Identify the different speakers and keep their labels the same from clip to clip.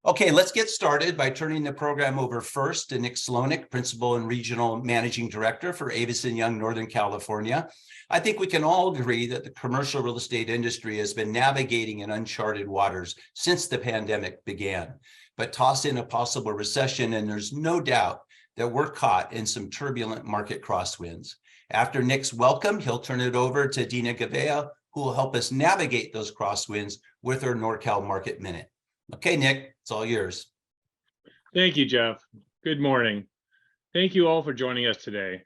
Speaker 1: Okay, let's get started by turning the program over first to Nick Slonik, Principal and Regional Managing Director for Avis & Young, Northern California. I think we can all agree that the commercial real estate industry has been navigating in uncharted waters since the pandemic began. But toss in a possible recession, and there's no doubt that we're caught in some turbulent market crosswinds. After Nick's welcome, he'll turn it over to Dina Gouveia, who will help us navigate those crosswinds with her NorCal Market Minute. Okay, Nick, it's all yours.
Speaker 2: Thank you, Jeff. Good morning. Thank you all for joining us today.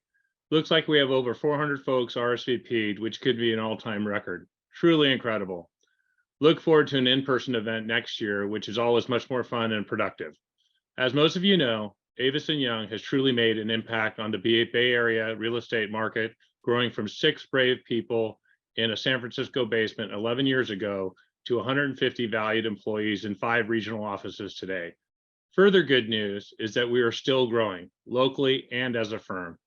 Speaker 2: Looks like we have over 400 folks RSVP'd, which could be an all-time record. Truly incredible. Look forward to an in-person event next year, which is always much more fun and productive. As most of you know, Avis & Young has truly made an impact on the Bay Area real estate market, growing from 6 brave people in a San Francisco basement 11 years ago to 150 valued employees in 5 regional offices today. Further good news is that we are still growing locally and as a firm.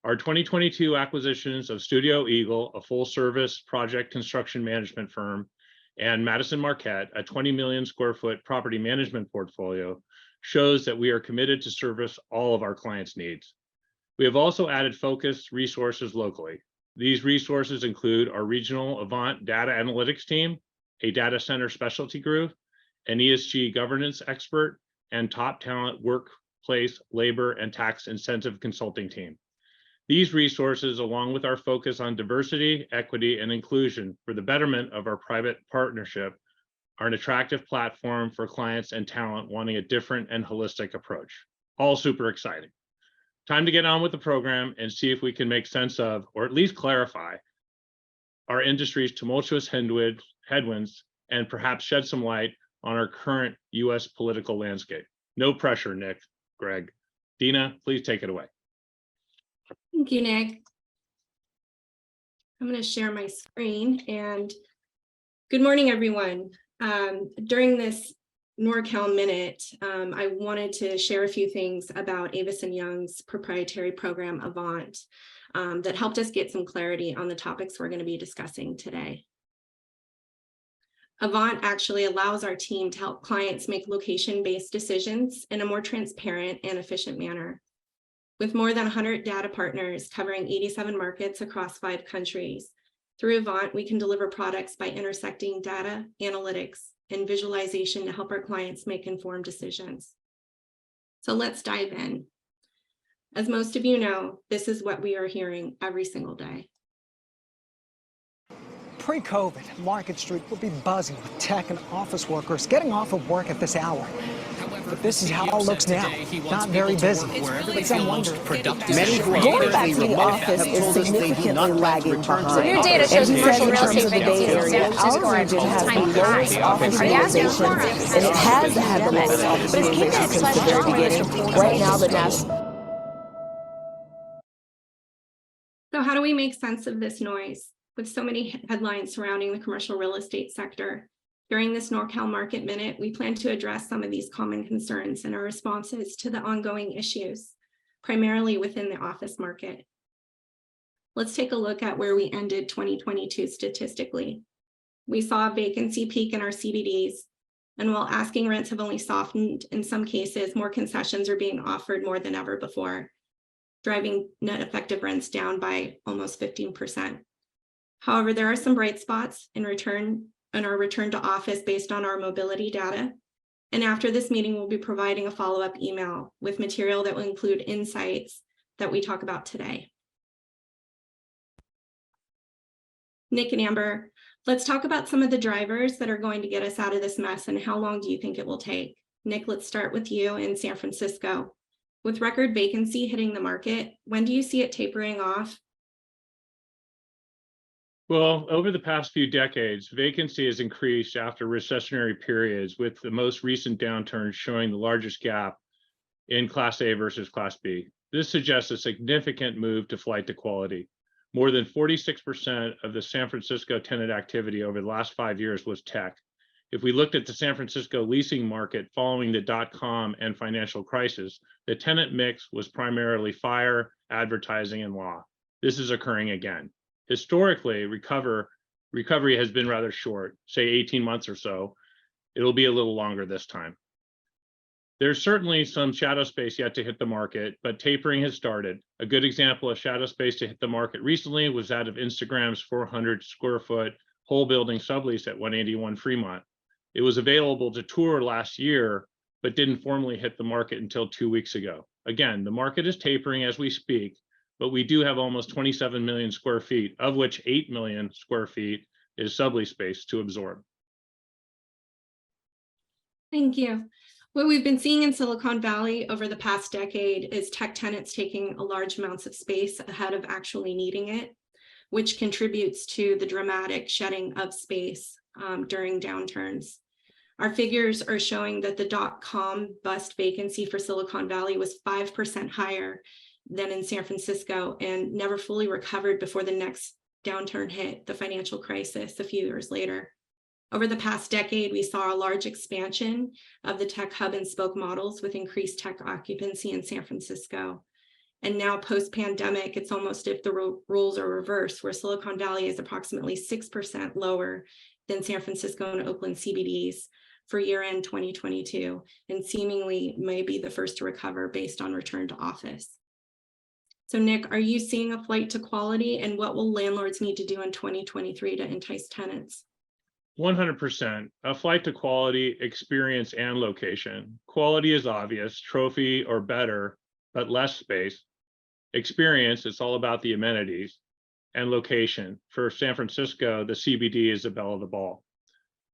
Speaker 2: Our 2022 acquisitions of Studio Eagle, a full-service project construction management firm, and Madison Marquette, a 20 million square foot property management portfolio, shows that we are committed to service all of our clients' needs. We have also added focused resources locally. These resources include our regional Avant data analytics team, a data center specialty group, an ESG governance expert, and top talent workplace, labor, and tax incentive consulting team. These resources, along with our focus on diversity, equity, and inclusion for the betterment of our private partnership, are an attractive platform for clients and talent wanting a different and holistic approach. All super exciting. Time to get on with the program and see if we can make sense of, or at least clarify, our industry's tumultuous headwinds and perhaps shed some light on our current U.S. political landscape. No pressure, Nick, Greg. Dina, please take it away.
Speaker 3: Thank you, Nick. I'm going to share my screen, and good morning, everyone. During this NorCal Minute, I wanted to share a few things about Avis & Young's proprietary program, Avant, that helped us get some clarity on the topics we're going to be discussing today. Avant actually allows our team to help clients make location-based decisions in a more transparent and efficient manner. With more than 100 data partners covering 87 markets across 5 countries, through Avant, we can deliver products by intersecting data, analytics, and visualization to help our clients make informed decisions. So let's dive in. As most of you know, this is what we are hearing every single day.
Speaker 4: Pre-COVID, Market Street would be buzzing with tech and office workers getting off of work at this hour. But this is how it looks now. Not very busy. But some wonder.
Speaker 5: Many who are
Speaker 6: Going back to the
Speaker 5: remote
Speaker 6: office
Speaker 5: have
Speaker 6: is
Speaker 5: told us they do
Speaker 6: significantly
Speaker 5: not plan to
Speaker 6: lagging
Speaker 5: return to
Speaker 6: behind.
Speaker 5: the
Speaker 7: New data
Speaker 5: office.
Speaker 7: shows
Speaker 6: And he
Speaker 7: commercial
Speaker 6: said
Speaker 7: real
Speaker 6: in terms
Speaker 7: estate
Speaker 6: of the Bay
Speaker 7: vacancies in
Speaker 6: Area,
Speaker 7: San Francisco
Speaker 6: our
Speaker 7: are
Speaker 6: region has
Speaker 7: all-time
Speaker 6: the
Speaker 7: high.
Speaker 6: lowest office
Speaker 7: Are you asking
Speaker 6: utilization,
Speaker 7: for
Speaker 6: and it has had the lowest office
Speaker 7: But it's
Speaker 6: utilization
Speaker 7: Candace
Speaker 6: since the very
Speaker 7: John
Speaker 6: beginning. Right now, the national.
Speaker 3: So how do we make sense of this noise? With so many headlines surrounding the commercial real estate sector, during this NorCal Market Minute, we plan to address some of these common concerns and our responses to the ongoing issues, primarily within the office market. Let's take a look at where we ended 2022 statistically. We saw a vacancy peak in our CBDs, and while asking rents have only softened, in some cases, more concessions are being offered more than ever before, driving net effective rents down by almost 15%. However, there are some bright spots in our return to office based on our mobility data. And after this meeting, we'll be providing a follow-up email with material that will include insights that we talk about today. Nick and Amber, let's talk about some of the drivers that are going to get us out of this mess and how long do you think it will take? Nick, let's start with you in San Francisco. With record vacancy hitting the market, when do you see it tapering off?
Speaker 2: Well, over the past few decades, vacancy has increased after recessionary periods, with the most recent downturn showing the largest gap in Class A versus Class B. This suggests a significant move to flight to quality. More than 46% of the San Francisco tenant activity over the last 5 years was tech. If we looked at the San Francisco leasing market following the dot-com and financial crisis, the tenant mix was primarily FIRE, advertising, and law. This is occurring again. Historically, recovery has been rather short, say 18 months or so. It'll be a little longer this time. There's certainly some shadow space yet to hit the market, but tapering has started. A good example of shadow space to hit the market recently was that of Instagram's 400 square foot whole building sublease at 181 Fremont. It was available to tour last year, but didn't formally hit the market until 2 weeks ago. Again, the market is tapering as we speak, but we do have almost 27 million square feet, of which 8 million square feet is sublease space to absorb.
Speaker 3: Thank you. What we've been seeing in Silicon Valley over the past decade is tech tenants taking a large amounts of space ahead of actually needing it, which contributes to the dramatic shedding of space during downturns. Our figures are showing that the .com bust vacancy for Silicon Valley was 5% higher than in San Francisco and never fully recovered before the next downturn hit, the financial crisis, a few years later. Over the past decade, we saw a large expansion of the tech hub and spoke models with increased tech occupancy in San Francisco. And now post-pandemic, it's almost if the roles are reversed, where Silicon Valley is approximately 6% lower than San Francisco and Oakland CBDs for year-end 2022, and seemingly may be the first to recover based on return to office. So Nick, are you seeing a flight to quality, and what will landlords need to do in 2023 to entice tenants?
Speaker 2: 100%, a flight to quality, experience, and location. Quality is obvious, trophy or better, but less space. Experience, it's all about the amenities. And location. For San Francisco, the CBD is the belle of the ball.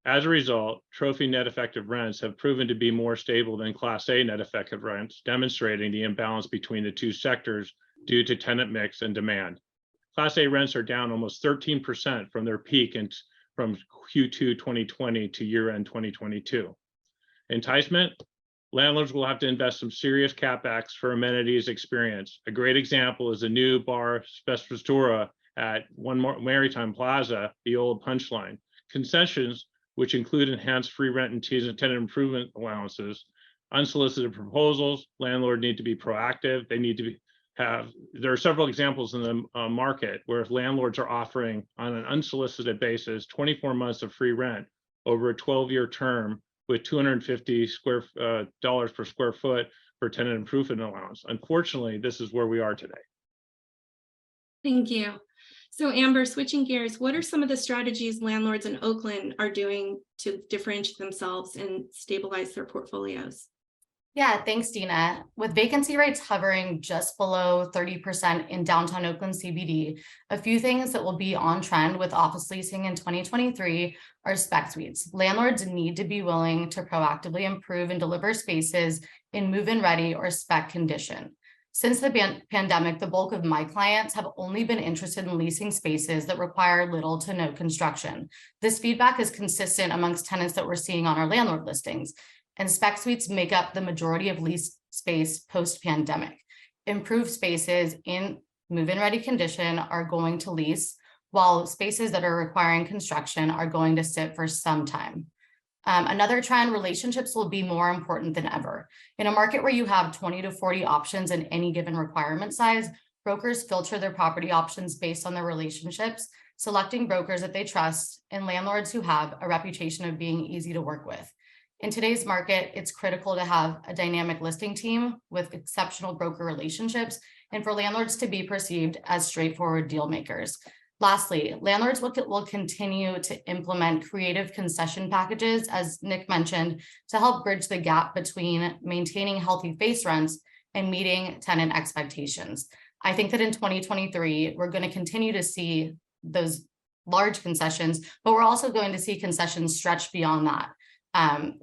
Speaker 2: As a result, trophy net effective rents have proven to be more stable than Class A net effective rents, demonstrating the imbalance between the two sectors due to tenant mix and demand. Class A rents are down almost 13% from their peak and from Q2 2020 to year-end 2022. Enticement, landlords will have to invest some serious CapEx for amenities experience. A great example is a new bar Spestra at One Maritime Plaza, the old Punchline. Concessions, which include enhanced free rent and tenant improvement allowances, unsolicited proposals, landlord need to be proactive. They need to there are several examples in the market where if landlords are offering on an unsolicited basis 24 months of free rent over a 12-year term with $250 per square foot for tenant improvement allowance. Unfortunately, this is where we are today.
Speaker 3: Thank you. So Amber, switching gears, what are some of the strategies landlords in Oakland are doing to differentiate themselves and stabilize their portfolios?
Speaker 5: Yeah, thanks, Dina. With vacancy rates hovering just below 30% in downtown Oakland CBD, a few things that will be on trend with office leasing in 2023 are spec suites. Landlords need to be willing to proactively improve and deliver spaces in move-in ready or spec condition. Since the pandemic, the bulk of my clients have only been interested in leasing spaces that require little to no construction. This feedback is consistent amongst tenants that we're seeing on our landlord listings. And spec suites make up the majority of leased space post-pandemic. Improved spaces in move-in ready condition are going to lease, while spaces that are requiring construction are going to sit for some time. Another trend, relationships will be more important than ever. In a market where you have 20 to 40 options in any given requirement size, brokers filter their property options based on their relationships, selecting brokers that they trust and landlords who have a reputation of being easy to work with. In today's market, it's critical to have a dynamic listing team with exceptional broker relationships and for landlords to be perceived as straightforward deal makers. Lastly, landlords will continue to implement creative concession packages, as Nick mentioned, to help bridge the gap between maintaining healthy face rents and meeting tenant expectations. I think that in 2023, we're going to continue to see those large concessions, but we're also going to see concessions stretch beyond that.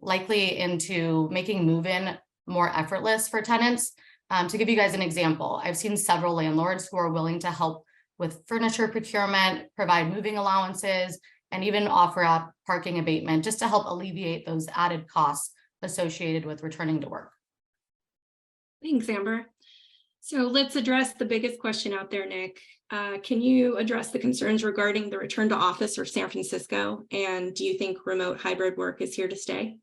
Speaker 5: Likely into making move-in more effortless for tenants. To give you guys an example, I've seen several landlords who are willing to help with furniture procurement, provide moving allowances, and even offer up parking abatement just to help alleviate those added costs associated with returning to work.
Speaker 3: Thanks, Amber. So let's address the biggest question out there, Nick. Can you address the concerns regarding the return to office for San Francisco? And do you think remote hybrid work is here to stay?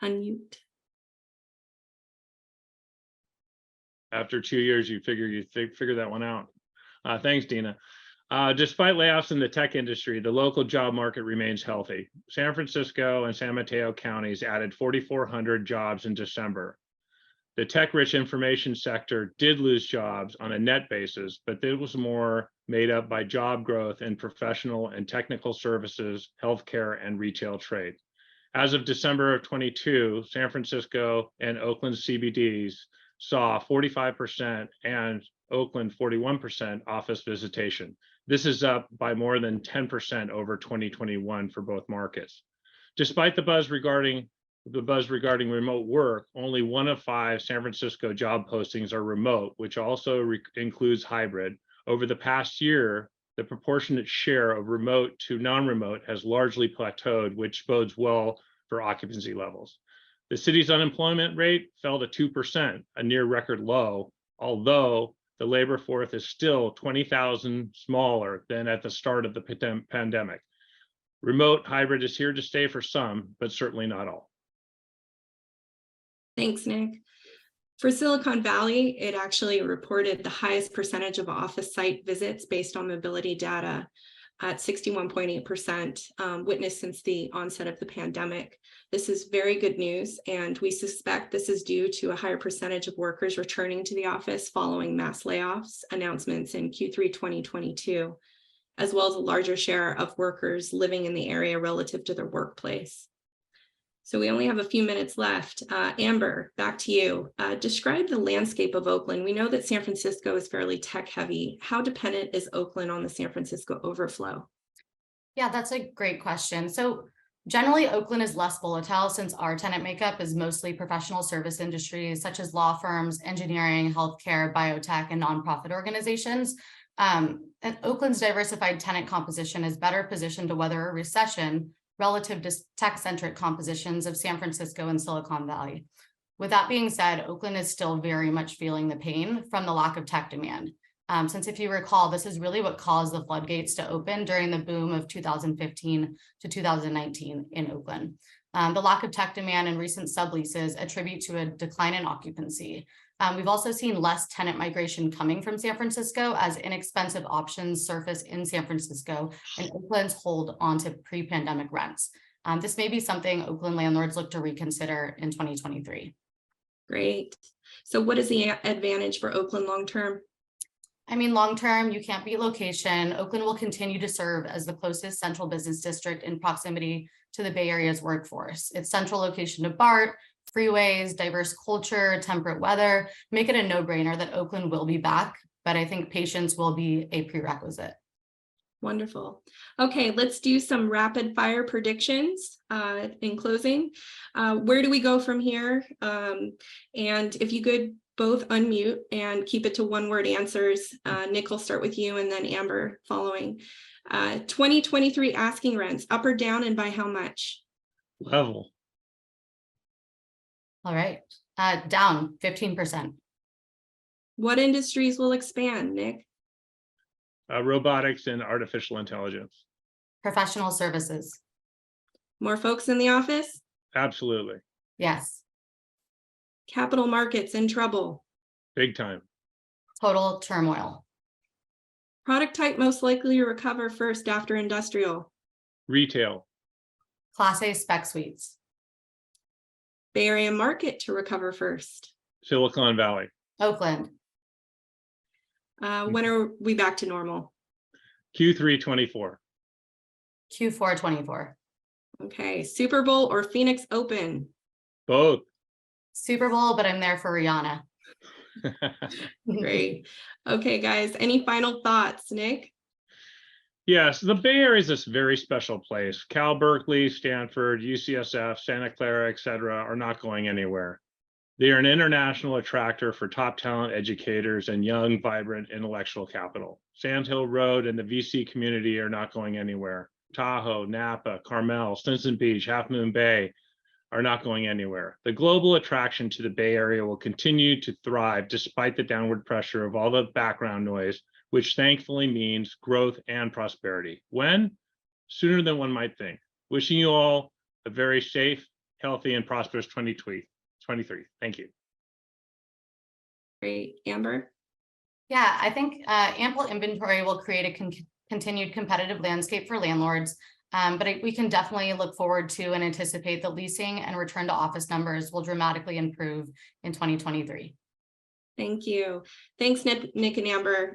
Speaker 3: Unmute.
Speaker 2: After 2 years, you figure that one out. Thanks, Dina. Despite layoffs in the tech industry, the local job market remains healthy. San Francisco and San Mateo counties added 4,400 jobs in December. The tech-rich information sector did lose jobs on a net basis, but it was more made up by job growth in professional and technical services, healthcare, and retail trade. As of December of 22, San Francisco and Oakland CBDs saw 45% and Oakland 41% office visitation. This is up by more than 10% over 2021 for both markets. Despite the buzz regarding remote work, only 1 of 5 San Francisco job postings are remote, which also includes hybrid. Over the past year, the proportionate share of remote to non-remote has largely plateaued, which bodes well for occupancy levels. The city's unemployment rate fell to 2%, a near record low, although the labor force is still 20,000 smaller than at the start of the pandemic. Remote hybrid is here to stay for some, but certainly not all.
Speaker 3: Thanks, Nick. For Silicon Valley, it actually reported the highest percentage of office site visits based on mobility data at 61.8%, witnessed since the onset of the pandemic. This is very good news, and we suspect this is due to a higher percentage of workers returning to the office following mass layoffs announcements in Q3 2022, as well as a larger share of workers living in the area relative to their workplace. So we only have a few minutes left. Amber, back to you. Describe the landscape of Oakland. We know that San Francisco is fairly tech heavy. How dependent is Oakland on the San Francisco overflow?
Speaker 5: Yeah, that's a great question. So generally, Oakland is less volatile since our tenant makeup is mostly professional service industries such as law firms, engineering, healthcare, biotech, and nonprofit organizations. And Oakland's diversified tenant composition is better positioned to weather a recession relative to tech-centric compositions of San Francisco and Silicon Valley. With that being said, Oakland is still very much feeling the pain from the lack of tech demand. Since if you recall, this is really what caused the floodgates to open during the boom of 2015 to 2019 in Oakland. The lack of tech demand and recent subleases attribute to a decline in occupancy. We've also seen less tenant migration coming from San Francisco as inexpensive options surface in San Francisco and Oakland's hold on to pre-pandemic rents. This may be something Oakland landlords look to reconsider in 2023.
Speaker 3: Great. So what is the advantage for Oakland long-term?
Speaker 5: I mean, long-term, you can't beat location. Oakland will continue to serve as the closest central business district in proximity to the Bay Area's workforce. Its central location to BART, freeways, diverse culture, temperate weather, make it a no-brainer that Oakland will be back, but I think patience will be a prerequisite.
Speaker 3: Wonderful. Okay, let's do some rapid fire predictions in closing. Where do we go from here? And if you could both unmute and keep it to one-word answers. Nick, will start with you and then Amber following. 2023 asking rents, up or down, and by how much?
Speaker 2: Level.
Speaker 5: All right, down 15%.
Speaker 3: What industries will expand, Nick?
Speaker 2: Robotics and artificial intelligence.
Speaker 5: Professional services.
Speaker 3: More folks in the office?
Speaker 2: Absolutely.
Speaker 5: Yes.
Speaker 3: Capital markets in trouble?
Speaker 2: Big time.
Speaker 5: Total turmoil.
Speaker 3: Product type most likely to recover first after industrial?
Speaker 2: Retail.
Speaker 5: Class A spec suites.
Speaker 3: Bay Area market to recover first?
Speaker 2: Silicon Valley.
Speaker 5: Oakland.
Speaker 3: When are we back to normal?
Speaker 2: Q3 24.
Speaker 5: Q4 24.
Speaker 3: Okay, Super Bowl or Phoenix Open?
Speaker 2: Both.
Speaker 5: Super Bowl, but I'm there for Rihanna.
Speaker 3: Great. Okay, guys, any final thoughts, Nick?
Speaker 2: Yes, the Bay Area is this very special place. Cal, Berkeley, Stanford, UCSF, Santa Clara, et cetera, are not going anywhere. They are an international attractor for top talent educators and young, vibrant intellectual capital. Sand Hill Road and the VC community are not going anywhere. Tahoe, Napa, Carmel, Stinson Beach, Half Moon Bay are not going anywhere. The global attraction to the Bay Area will continue to thrive despite the downward pressure of all the background noise, which thankfully means growth and prosperity. When? Sooner than one might think. Wishing you all a very safe, healthy, and prosperous 2023. Thank you.
Speaker 3: Great. Amber?
Speaker 5: Yeah, I think ample inventory will create a continued competitive landscape for landlords. But we can definitely look forward to and anticipate that leasing and return to office numbers will dramatically improve in 2023.
Speaker 3: Thank you. Thanks, Nick and Amber.